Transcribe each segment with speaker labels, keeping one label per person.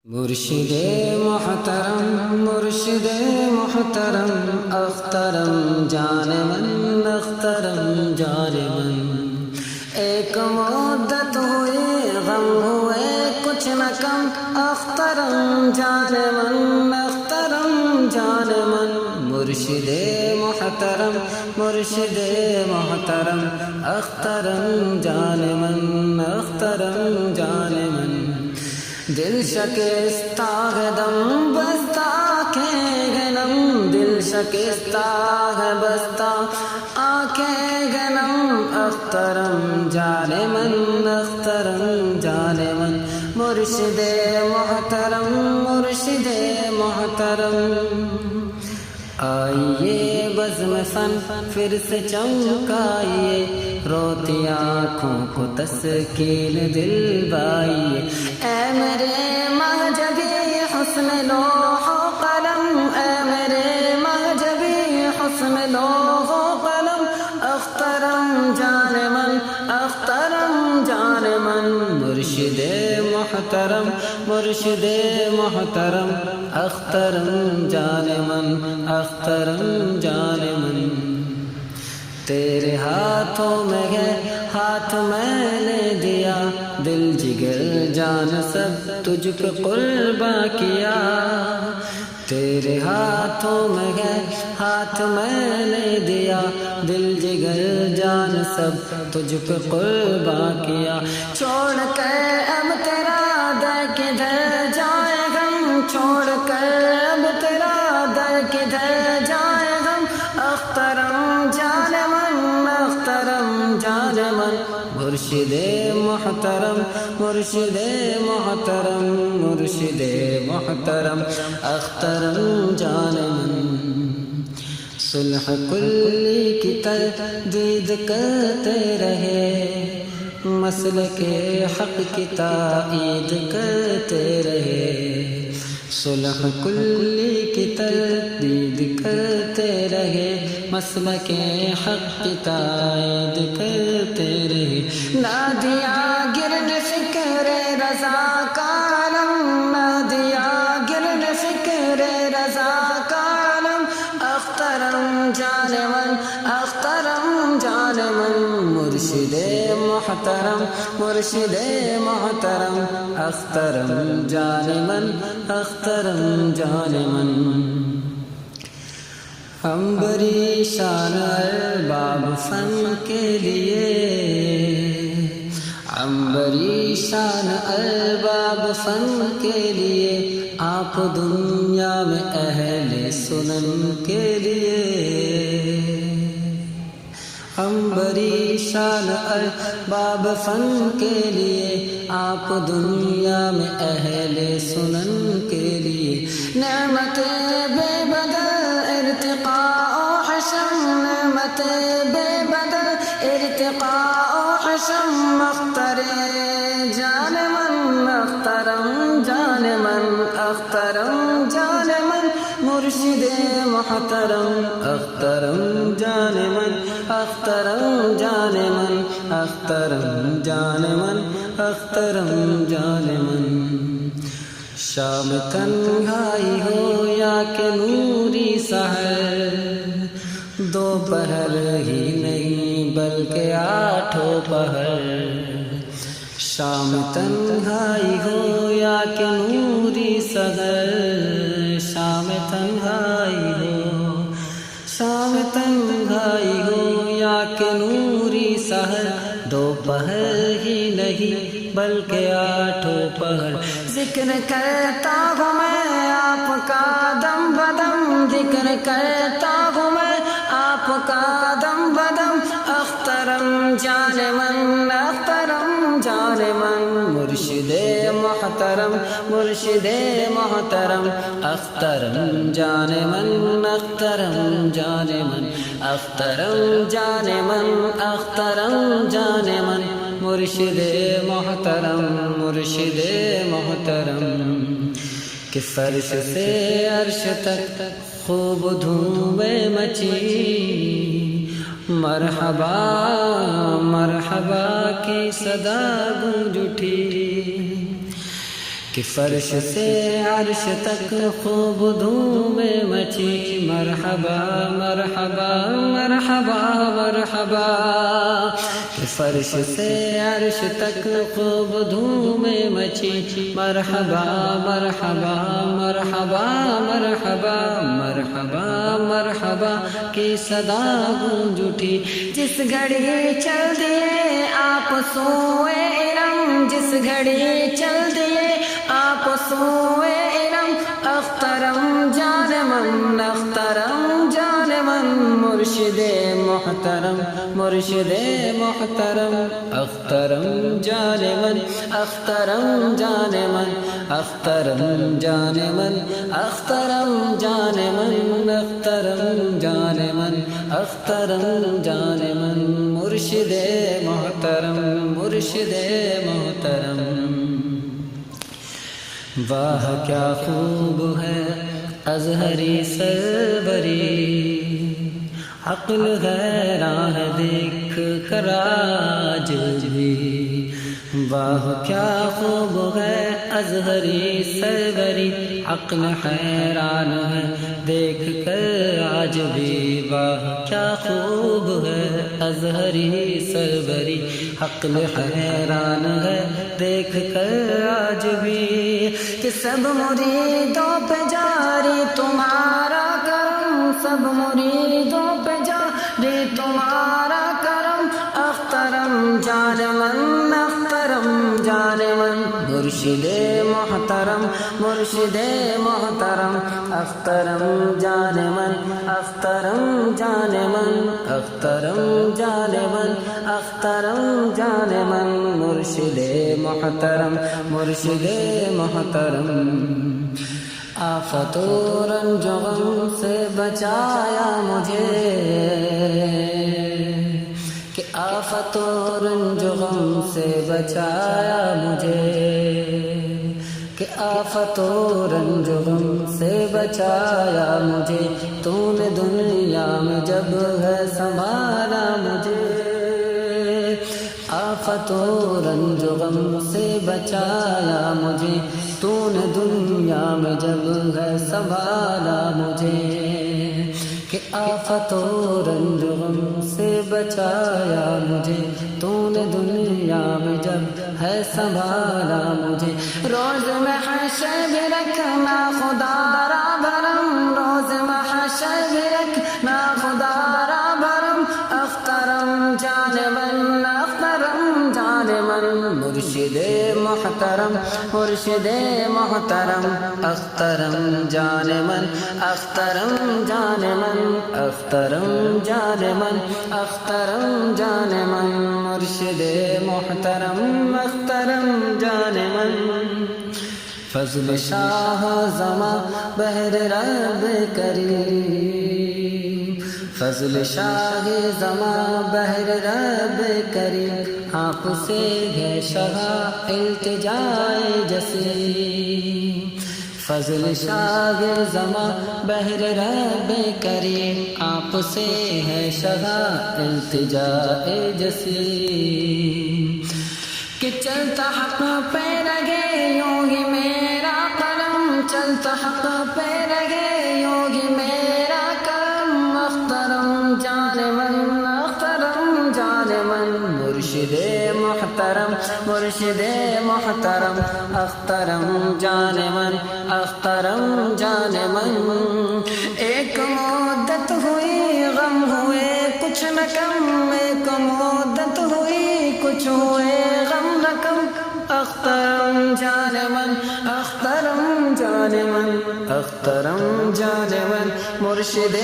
Speaker 1: مرشد محترم مرشد محترم اخترم جان من اخترم جان من ایک مدت ہوئی غم ہوئے کچھ نہ کم اخترم جان من اخترم جان من مرشد محترم مرشد محترم اخترم جان من اخترم جان من دل شکستہ ہے دم بستہ آنکھیں گنم دل شکستہ ہے بستہ آنکھیں گنم اخترم جان من اخترم جان من مرشد محترم مرشد محترم آئیے بزم فن پھر سے چمکائیے روتی آنکھوں کو تسکین دلوائیے اے میرے مہجبی حسن لوح و قلم اے میرے مہجبی حسن لوح و قلم اخترم جان من اخترم جان من مرشد محترم مرشد محترم اخترم جان من اخترم جان من تیرے ہاتھوں میں ہے ہاتھ میں نے دیا دل جگر جان سب تجھ پہ قرباں کیا تیرے ہاتھوں میں ہے ہاتھ میں نے دیا دل جگر جان سب تجھ پہ قرباں کیا چھوڑ کر اب تیرا در کدھر جائے غم چھوڑ کر اب تیرا در کدھر جائے غم اخترم جان من اخترم جان من مرشد محترم مرشد محترم مرشد محترم اخترم جان من صلح کلی کی تردید کرتے رہے مسلک حق کی تائید کرتے رہے صلح کلی کی تردید کرتے رہے مسلک حق کی تائید کرتے رہے نہ دیا گرد فکر رضا کا علم نہ دیا گرد فکر رضا کا علم اخترم جان من اخترم جان من مرشد محترم مرشد محترم اخترم جان من اخترم جان من عنبری شان ارباب فن کے لیے عنبری شان ارباب فن کے لیے آپ دنیا میں اہل سنن کے لیے عنبری شان ارباب فن کے لیے آپ دنیا میں اہل سنن کے لیے نعمت بے بدل ارتقاء و حشم نعمت بے بدل ارتقاء و حشم اختر جان من اخترم جان من اخترم جان من مرشد محترم اخترم جان من اخترم جان من اخترم جان من اخترم جان من شام تنہائی ہو یا کہ نوری سحر دوپہر ہی نہیں بلکہ آٹھوں پہر شام تنہائی ہو یا کہ نوری سحر شام تنہائی ہو شام تنہائی ہو یا کہ نوری سحر دوپہر ہی نہیں بلکہ آٹھوں پہر ذکر کرتا ہوں میں آپ کا دم بدم ذکر کرتا ہوں میں آپ کا دم بدم اخترم جان من اخترم جان من مرشد محترم مرشد محترم اخترم جان من اخترم جان من اخترم جان من اخترم جان من مرشد محترم مرشد محترم کہ فرش سے عرش تک خوب دھومیں مچی مرحبا مرحبا کی صدا گونج اٹھی کہ فرش سے عرش تک خوب دھوم مچی مرحبا مرحبا مرحبا مرحبا کہ فرش سے عرش تک خوب دھوم مچی مرحبا مرحبا مرحبا مرحبا مرحبا مرحبا کی صدا گونج اٹھی جس گھڑی چل دیے آپ سوئے ارم جس گھڑی چل دیے آپ سوئے ارم اخترم جان من اخترم جان من مرشد محترم مرشد محترم اخترم جان من اخترم جان من اخترم جان من اخترم جان من اخترم جان من اخترم جان من مرشد محترم مرشد محترم واہ کیا خوب ہے ازہری سربری عقل حیران ہے دیکھ کر آج بھی واہ کیا خوب ہے ازہری سربری عقل حیران ہے دیکھ کر آج بھی واہ کیا خوب ہے ازہری سربری عقل حیران ہے دیکھ کر آج بھی کہ سب مریدوں پہ جاری تمہارا کرم سب مریدوں پہ جاری تمہارا کرم اخترم جان من اخترم جان من مرشد محترم مرشد محترم اخترم جان من اخترم جان من اخترم جان من اخترم جان من مرشد محترم مرشد محترم آفت و رنج و غم سے بچایا مجھے کہ آفت و رنج و غم سے بچایا مجھے کہ آفت و رنج و غم سے بچایا مجھے تو نے دنیا میں جب ہے سنبھالا مجھے آفت و رنج و غم سے بچایا مجھے تو نے دنیا میں جب ہے سنبھالا مجھے کہ آفت و رنج و غم سے بچایا مجھے تو نے دنیا میں جب ہے سنبھالا مجھے روز محشر بھی رکھنا خدا را بھرم روز محشر بھی رکھنا خدا را بھرم اخترم جان من اخترم جان من مرشد محترم مرشد محترم اخترم جان من اخترم جان من اخترم جان من اخترم جان من مرشد محترم اخترم جان من فضل شاہ زماں بہر رب کریم فضل شاہ زماں بہر رب کریم آپ سے ہے شاہ التجائے جسیم فضل شاہ زماں بہر رب کریم آپ سے ہے شاہ التجائے جسیم کہ چلتا حق پہ لگے یوں ہی میرا قلم چلتا حق پہ لگے یوں ہی میرا کرم اخترم جان من اخترم جان من مرشد محترم مرشد محترم اخترم جان من اخترم جان من ایک مدت ہوئی غم ہوئے کچھ نہ کم ایک مدت ہوئی کچھ ہوئے غم نہ کم اخترم جان من اخترم جان من اخترم جان من مرشد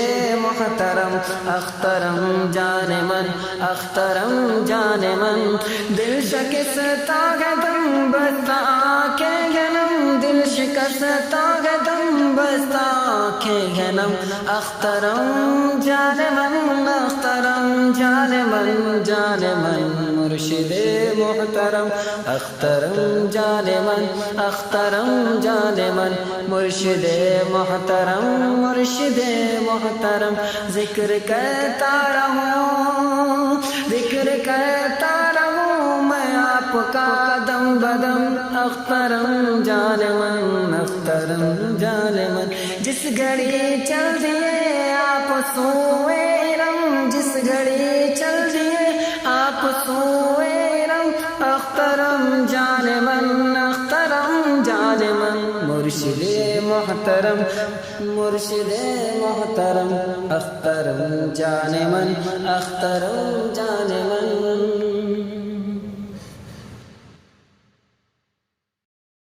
Speaker 1: محترم اخترم جان من اخترم جان من دل شکستہ ہے دم بستا آنکھیں گھنم دل شکستہ ہے دم بستا آنکھیں گھنم اخترم جان من اخترم جان من جان من مرشد محترم اخترم جان من اخترم جان من مرشد محترم مرشد محترم ذکر کرتا رہوں ذکر کرتا رہوں میں آپ کا دم بدم اخترم جان من اخترم جان من جس گھڑی چل دیے آپ سوئے رم جس گھڑی چل دیے آپ سوئے رم اخترم جان من اخترم جان من مرشد محترم مرشد محترم اخترم جان من اخترم جان من